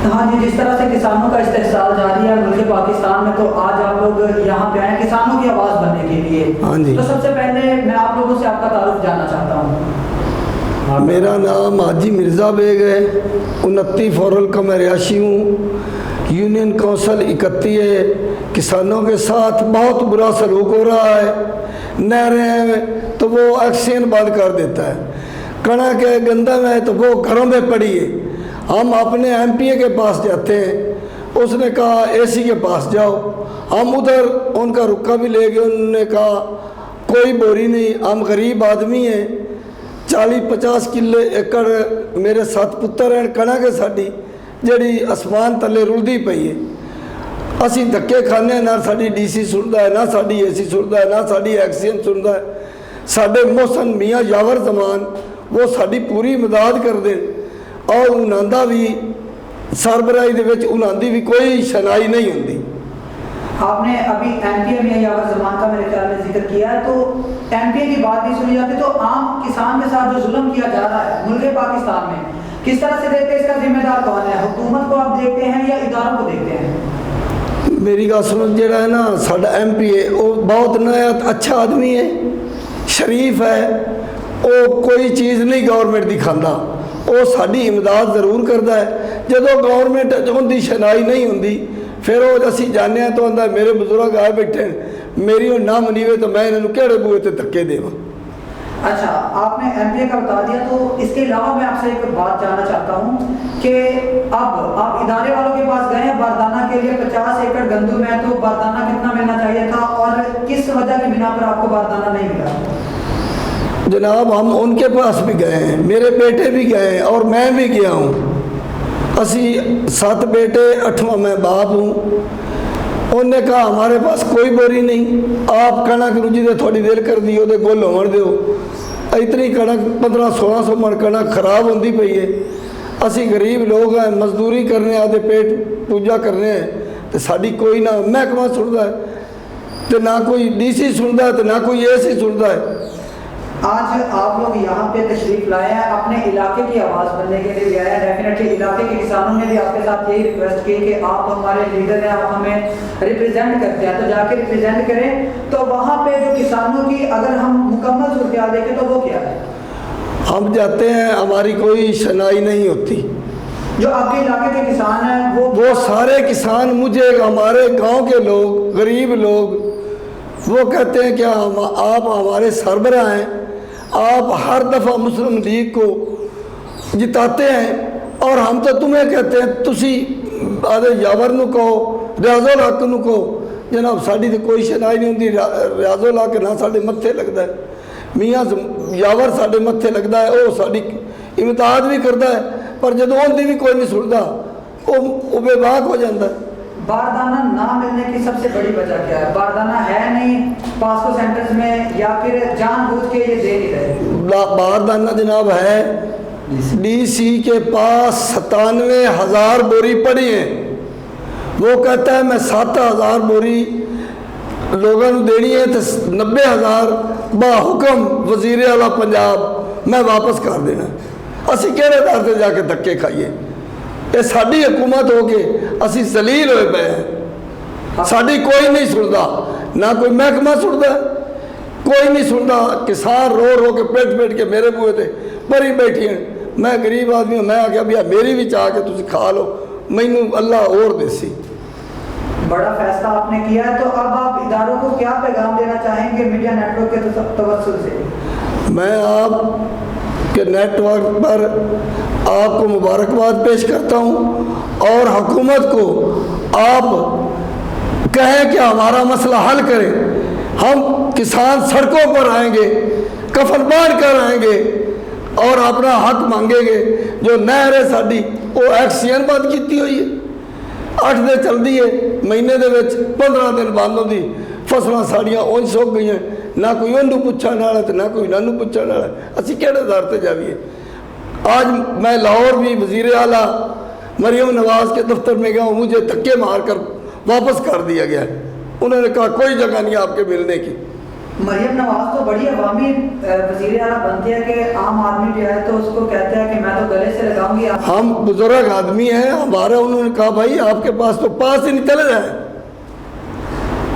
ہاں جی، جس طرح سے کسانوں کا استحصال جاری ہے ملک پاکستان میں، تو آج آپ لوگ یہاں پہ آئے ہیں کسانوں کی آواز بننے کے لیے۔ ہاں جی، تو سب سے پہلے میں آپ لوگوں سے آپ کا تعارف جاننا چاہتا ہوں۔ میرا نام حاجی مرزا بیگ ہے، 29 فورل کا میں رہائشی ہوں۔ یونین کونسل 31 ہے۔ کسانوں کے ساتھ بہت برا سلوک ہو رہا ہے۔ نہریں تو وہ ایکسین بند کر دیتا ہے، کڑک ہے گندم ہے تو وہ گھروں میں پڑی ہے۔ ہم اپنے ایم پی اے کے پاس جاتے ہیں، اس نے کہا اے سی کے پاس جاؤ، ہم ادھر ان کا رکا بھی لے گئے، انہوں نے کہا کوئی بوری نہیں، ہم غریب آدمی ہیں، 40-50 کلے ایکڑ میرے 7 پتر ہیں، کڑک ہے ساڈی جڑی اسمان تلے رلدی پئی ہے۔ اسی دھکے کھانے، نہ ساڈی ڈی سی سنتا ہے، نہ ساڈی اے سی سنتا ہے، نہ ساڈی ایکسین سنتا ہے۔ ساڈے محسن میاں یاور زمان وہ ساڈی پوری مدد کر دیں، اور انہاں دا بھی سربراہی دے وچ انہاں دی بھی کوئی شنائی نہیں ہوندی۔ آپ نے ابھی ایم پی اے میں یاور زمان کا میرے خیال میں ذکر کیا ہے، تو ایم پی اے کی بات نہیں سنی جاتی، تو عام کسان کے ساتھ جو ظلم کیا جا رہا ہے ملک پاکستان میں، کس طرح سے دیکھتے ہیں؟ اس کا ذمہ دار کون ہے؟ حکومت کو آپ دیکھتے ہیں یا اداروں کو دیکھتے ہیں؟ میری گل سنو، جڑا ہے نا ساڈا ایم پی اے وہ بہت نہایت اچھا آدمی ہے، شریف ہے، وہ کوئی چیز نہیں گورنمنٹ دی کھاندا، وہ ساڈی امداد ضرور کرتا ہے۔ جدو گورنمنٹ ان دی شنائی نہیں ہوندی پھر وہ اسی جانے ہیں تو آندا میرے بزرگ آئے بیٹھے ہیں، میری وہ نہ منیوے تو میں انہوں کہڑے بوئے تے دھکے دیواں۔ اچھا، آپ نے ایم پی اے کا بتا دیا، تو اس کے علاوہ میں آپ سے ایک بات جاننا چاہتا ہوں کہ اب آپ ادارے والوں کے پاس گئے ہیں باردانہ کے لیے، 50 ایکڑ گندم ہے، تو باردانہ کتنا ملنا چاہیے تھا اور کس وجہ کی بنا پر آپ کو باردانہ نہیں ملا؟ جناب ہم ان کے پاس بھی گئے ہیں، میرے بیٹے بھی گئے ہیں اور میں بھی گیا ہوں۔ اسی 7 بیٹے 8واں میں باپ ہوں۔ انہوں نے کہا ہمارے پاس کوئی بوری نہیں، آپ کڑک نو جی تھوڑی دیر کر دیو دے گل ہون دیو۔ اتنی کڑک 1500-1600 من کڑک خراب ہوندی پئی ہے۔ اسی غریب لوگ ہیں، مزدوری کرنے آدھے پیٹ پوجا کرنے ہیں، تو ساڈی کوئی نہ محکمہ سنتا ہے، تو نہ کوئی ڈی سی سنتا ہے، تو نہ کوئی اے سی سنتا ہے۔ آج آپ لوگ یہاں پہ تشریف لائے ہیں، اپنے علاقے کی آواز بننے کے لیے آئے ہیں۔ ڈیفینیٹلی علاقے کے کسانوں نے بھی آپ کے ساتھ یہی ریکویسٹ کی کہ آپ ہمارے لیڈر ہیں، آپ ہمیں ریپرزینٹ کرتے ہیں، تو جا کے ریپرزینٹ کریں۔ تو وہاں پہ جو کسانوں کی اگر ہم مکمل صورتحال دیکھیں تو وہ کیا ہے؟ ہم جاتے ہیں، ہماری کوئی شنائی نہیں ہوتی۔ جو آپ کے علاقے کے کسان ہیں وہ سارے کسان مجھے، ہمارے گاؤں کے لوگ، غریب لوگ، وہ کہتے ہیں کہ آپ ہمارے سربراہ ہیں، آپ ہر دفعہ مسلم لیگ کو جتاتے ہیں، اور ہم تو تمہیں کہتے ہیں تسی آدھے یاور نو کہو، ریاض الحق نو کہو۔ جناب ساڑی تو کوئی شنائی نہیں ہوندی، ریاض الحق نہ ساڑے متھے لگتا ہے، میاں یاور ساڑے متھے لگتا ہے، وہ ساڑی امداد بھی کرتا ہے، پر جدو ان دی بھی کوئی نہیں سنتا، وہ بے باک ہو جاتا ہے۔ باردانہ نہ ملنے کی سب سے بڑی وجہ کیا ہے؟ باردانہ ہے نہیں پاسکو سینٹرز میں، یا پھر جان بوجھ کے یہ دے نہیں رہے؟ باردانہ جناب ہے، ڈی سی کے پاس 97,000 بوری پڑی ہیں، وہ کہتا ہے میں 7,000 بوری لوگوں نے دینی ہے، تو 90,000 باحکم وزیر اعلیٰ پنجاب میں واپس کر دینا۔ اسی کہڑے دار سے جا کے دھکے کھائیے؟ یہ ساڑی حکومت ہو کے اسی ذلیل ہوئے پے ہیں، ساڑی کوئی نہیں سنتا، نہ کوئی محکمہ سنتا، کوئی نہیں سنتا۔ کسان رو رو کے پیٹ پیٹ کے میرے بوئے تھے بری بیٹھی ہیں، میں غریب آدمی ہوں، میں آگیا بھیا میری بھی چاہ کے تسی کھا لو، مینوں اللہ اور دے سی۔ بڑا فیصلہ آپ نے کیا ہے، تو اب آپ اداروں کو کیا پیغام دینا چاہیں گے میڈیا نیٹ ورک کے توسل سے؟ میں آپ کے نیٹ ورک پر آپ کو مبارکباد پیش کرتا ہوں، اور حکومت کو آپ کہیں کہ ہمارا مسئلہ حل کریں۔ ہم کسان سڑکوں پر آئیں گے، کفن باندھ کر آئیں گے اور اپنا حق مانگیں گے۔ جو نہر ہے ساڑی وہ ایکسین بند کیتی ہوئی ہے، 8 دن چل دی ہے، مہینے دے وچ 15 دن بند ہو دی، فصلیں ساڑیاں اونج سوک گئی ہیں، نہ کوئی انہوں پوچھنے والا ہے، نہ کوئی نانو پوچھنے والا ہے، اسی کہڑے دار تے جاویے۔ آج میں لاہور بھی وزیر اعلیٰ مریم نواز کے دفتر میں گیا ہوں، مجھے دھکے مار کر واپس کر دیا گیا ہے، انہوں نے کہا کوئی جگہ نہیں آپ کے ملنے کی۔ مریم نواز تو بڑی عوامی وزیر اعلیٰ بنتی ہے کہ عام آدمی جو ہے تو اس کو کہتے ہیں کہ میں تو گلے سے لگاؤں گی. ہم بزرگ آدمی ہیں ہمارا، انہوں نے کہا بھائی آپ کے پاس تو پاس ہی نکل جائے.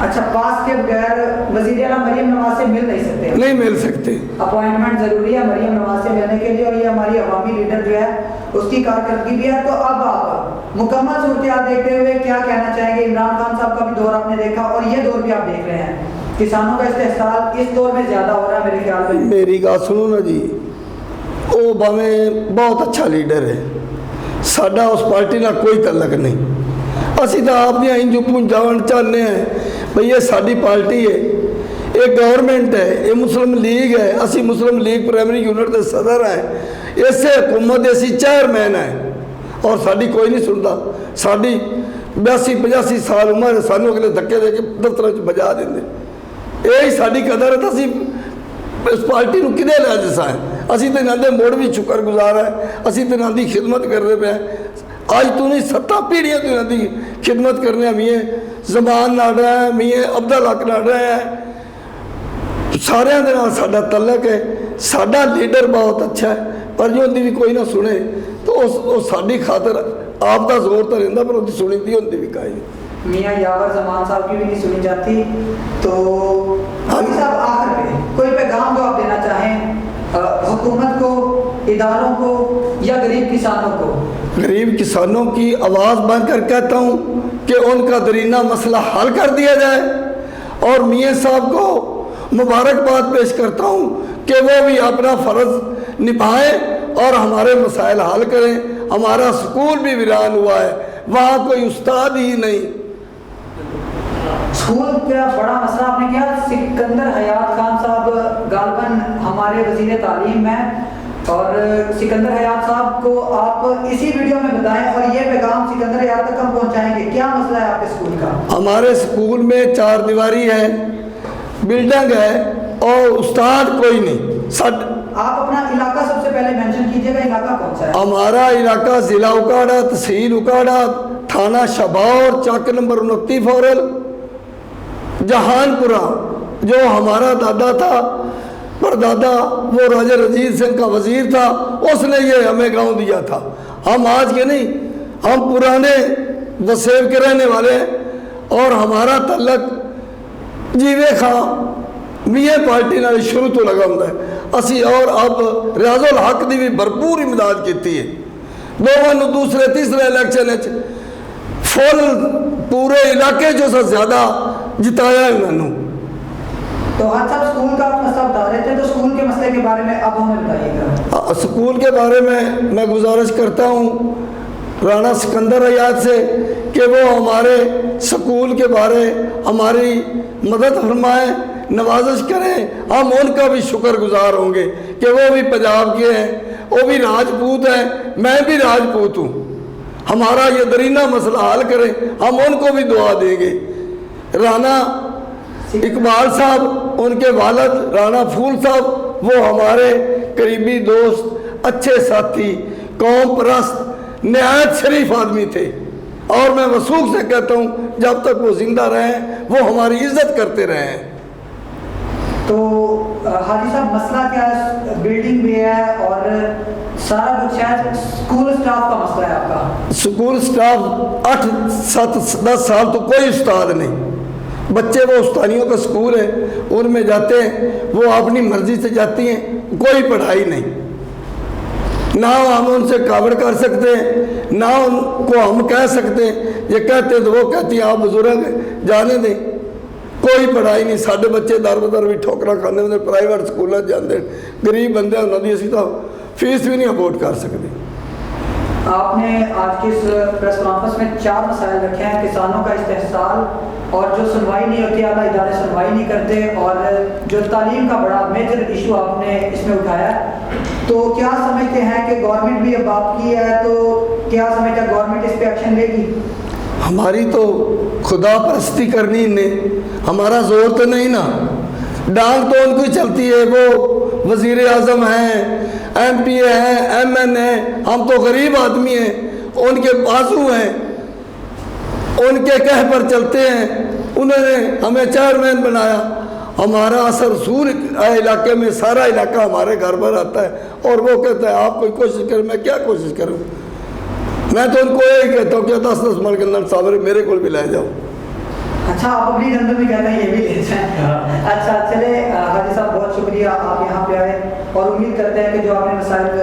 اچھا پاس کے بغیر وزیر اعلیٰ مریم نواز سے مل نہیں سکتے؟ نہیں مل سکتے. اپوائنٹمنٹ ضروری ہے مریم نواز سے ملنے کے لیے، اور یہ ہماری عوامی لیڈر جو ہے اس کی کارکردگی بھی ہے. تو اب آپ مکمل صورتحال دیکھتے ہوئے کیا کہنا چاہیں گے؟ عمران خان صاحب کا بھی دور آپ نے دیکھا اور یہ دور بھی آپ دیکھ رہے ہیں، کسانوں کا استحصال اس دور میں زیادہ ہو رہا ہے میرے خیال میں. میری بات سنو نا جی، وہ باویں بہت اچھا لیڈر ہے، ساڈا اس پارٹی نہ کوئی تعلق نہیں. اسی تو آپ نے انجو پہنچاون چاہتے ہیں بھئی یہ ساری پارٹی ہے، یہ گورنمنٹ ہے، یہ مسلم لیگ ہے، اسی مسلم لیگ پرائمری یونٹ کے صدر ہیں، اسے حکومت اسی چیئرمین ہیں اور ساری کوئی نہیں سنتا. ساری 82-85 سال عمر ہے، سانو اگلے دھکے دے کے دفتر بجا دیں. یہی ساری قدر ہے. تو اسی اس پارٹی کو کدے لے جیسا ہے، اسی تو انہوں نے موڑ بھی شکر گزار ہے، اسی تو انہوں نے خدمت کرنے پہ ہیں. آج تو نہیں 7 پیڑھیاں تو انہوں نے خدمت کرنے ہیں. میاں زمان ناڑ رہے ہیں، میاں عبدالحق ناڑ رہے ہیں، سارے دے نال ساڈا تعلق ہے. ساڈا لیڈر بہت اچھا ہے، پر جو اندھی بھی کوئی نہ سنے تو اس ساڈی خاطر آپ کا زور تو رہتا، پر اندھی سنی دی اندھی بھی کائی. میاں یاور زمان صاحب کی بھی نہیں سنی جاتی. تو حاجی صاحب آخر میں کوئی پیغام جو آپ دینا چاہیں حکومت کو، اداروں کو یا غریب کسانوں کو؟ غریب کسانوں کی آواز بن کر کہتا ہوں کہ ان کا درینہ مسئلہ حل کر دیا جائے، اور میاں صاحب کو مبارکباد پیش کرتا ہوں کہ وہ بھی اپنا فرض نبھائیں اور ہمارے مسائل حل کریں. ہمارا سکول بھی ویران ہوا ہے، وہاں کوئی استاد ہی نہیں. اسکول کا بڑا مسئلہ آپ نے کیا؟ سکندر حیات خان صاحب غالباً ہمارے وزیر تعلیم ہیں، اور سکندر حیات صاحب کو آپ اسی ویڈیو میں بتائیں اور یہ پیغام سکندر حیات تک ہم پہنچائیں گے. کیا مسئلہ ہے آپ کے اسکول کا؟ ہمارے اسکول میں 4 دیواری ہے، بلڈنگ ہے اور استاد کوئی نہیں. آپ اپنا علاقہ سب سے پہلے مینشن کیجئے گا، علاقہ کون سا ہے؟ ہمارا علاقہ ضلع اکاڑا، تحصیل اکاڑا، تھانہ شباور، چاک نمبر 29 فورل، جہان پورہ. جو ہمارا دادا تھا، پردادا، وہ راجہ رنجیت سنگھ کا وزیر تھا، اس نے یہ ہمیں گاؤں دیا تھا. ہم آج کے نہیں، ہم پرانے وسیب کے رہنے والے ہیں، اور ہمارا تعلق جیوے خان میاں پارٹی نال شروع تو لگا ہوں ہے. اسی اور اب ریاض الحق دی بھی بھرپور امداد کیتی ہے. دونوں دوسرے تیسرے الیکشن فل پورے علاقے جو سب زیادہ جتایا ہے انہوں نے. تو حاج صاحب اسکول کا آپ مسئلہ بتا رہے تھے، تو اسکول کے مسئلے کے بارے میں اب ہمیں بتائیے گا. اسکول کے بارے میں گزارش کرتا ہوں رانا سکندر حیات سے کہ وہ ہمارے سکول کے بارے ہماری مدد فرمائیں، نوازش کریں. ہم ان کا بھی شکر گزار ہوں گے کہ وہ بھی پنجاب کے ہیں، وہ بھی راجپوت ہیں، میں بھی راجپوت ہوں. ہمارا یہ درینہ مسئلہ حل کریں، ہم ان کو بھی دعا دیں گے. رانا اقبال صاحب، ان کے والد رانا پھول صاحب، وہ ہمارے قریبی دوست، اچھے ساتھی، قوم پرست، نہایت شریف آدمی تھے. اور میں وثوق سے کہتا ہوں جب تک وہ زندہ رہیں وہ ہماری عزت کرتے رہیں. تو حاجی صاحب مسئلہ کیا ہے؟ بلڈنگ بھی ہے اور سارا کچھ ہے، اسکول سٹاف کا مسئلہ ہے آپ کا. اسکول سٹاف 8-7-10 سال تو کوئی استاد نہیں. بچے وہ استانیوں کا اسکول ہے، ان میں جاتے ہیں، وہ اپنی مرضی سے جاتی ہیں، کوئی پڑھائی نہیں. نہ ہم ان سے کاوڑ کر سکتے ہیں، نہ ان کو ہم کہہ سکتے ہیں. یہ کہتے ہیں تو وہ کہتی ہیں آپ بزرگ جانے دیں. کوئی پڑھائی نہیں. ساڈے بچے در بدر بھی ٹھوکرا کھانے ہوتے، پرائیویٹ سکولوں جاندے، غریب بندے انہوں دی اسی تو فیس بھی نہیں افورڈ کر سکتے. آپ نے آج کی اس پریس کانفرنس میں 4 مسائل رکھے ہیں: کسانوں کا استحصال، اور جو سنوائی نہیں ہوتی، اعلیٰ ادارے سنوائی نہیں کرتے، اور جو تعلیم کا بڑا میجر ایشو آپ نے اس میں اٹھایا. تو کیا سمجھتے ہیں کہ گورنمنٹ بھی اب آپ کی ہے، تو کیا سمجھتے ہیں گورنمنٹ اس پہ ایکشن لے گی؟ ہماری تو خدا پرستی کرنی نے، ہمارا زور تو نہیں نا. ڈانگ تو ان کو چلتی ہے، وہ وزیر اعظم ہیں، ایم پی اے ہیں، ایم این ہیں. ہم تو غریب آدمی ہیں، ان کے بازو ہیں، ان کے کہہ پر چلتے ہیں. انہوں نے ہمیں چیئرمین بنایا، ہمارا اثر رسول علاقے میں سارا علاقہ ہمارے گھر پر آتا ہے اور وہ کہتا ہے آپ کوئی کوشش کریں. میں کیا کوشش کروں؟ میں تو ان کو یہی کہتا ہوں کہ 10 من کے اندر صابر میرے کو بھی لے جاؤ. اچھا آپ اپنی جنگل میں کہتے ہیں یہ بھی لے جائیں. اچھا چلے حاجی صاحب بہت شکریہ آپ یہاں پہ آئے اور امید کرتے ہیں کہ جو آپ نے مسائل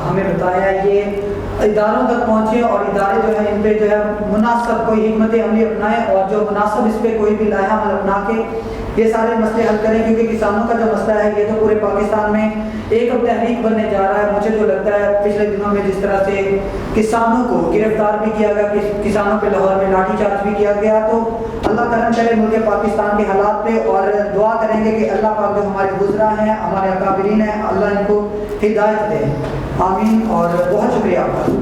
ہمیں بتایا یہ اداروں تک پہنچے اور ادارے جو ہیں ان پہ جو ہے مناسب کوئی حکمت عملی اپنائیں اور جو مناسب اس پہ کوئی بھی لائحہ عمل اپنا کے یہ سارے مسئلے حل کریں کیونکہ کسانوں کا جو مسئلہ ہے یہ تو پورے پاکستان میں ایک اب تحریک بننے جا رہا ہے. مجھے جو لگتا ہے پچھلے دنوں میں جس طرح سے کسانوں کو گرفتار بھی کیا گیا, کسانوں پہ لاہور میں لاٹھی چارج بھی کیا گیا, تو اللہ کرم کرے ملک پاکستان کے حالات پہ اور دعا کریں گے کہ اللہ پاک جو ہمارے گزرا ہیں ہمارے اکابرین ہیں اللہ ان کو ہدایت دے. آمین اور بہت شکریہ آپ کا.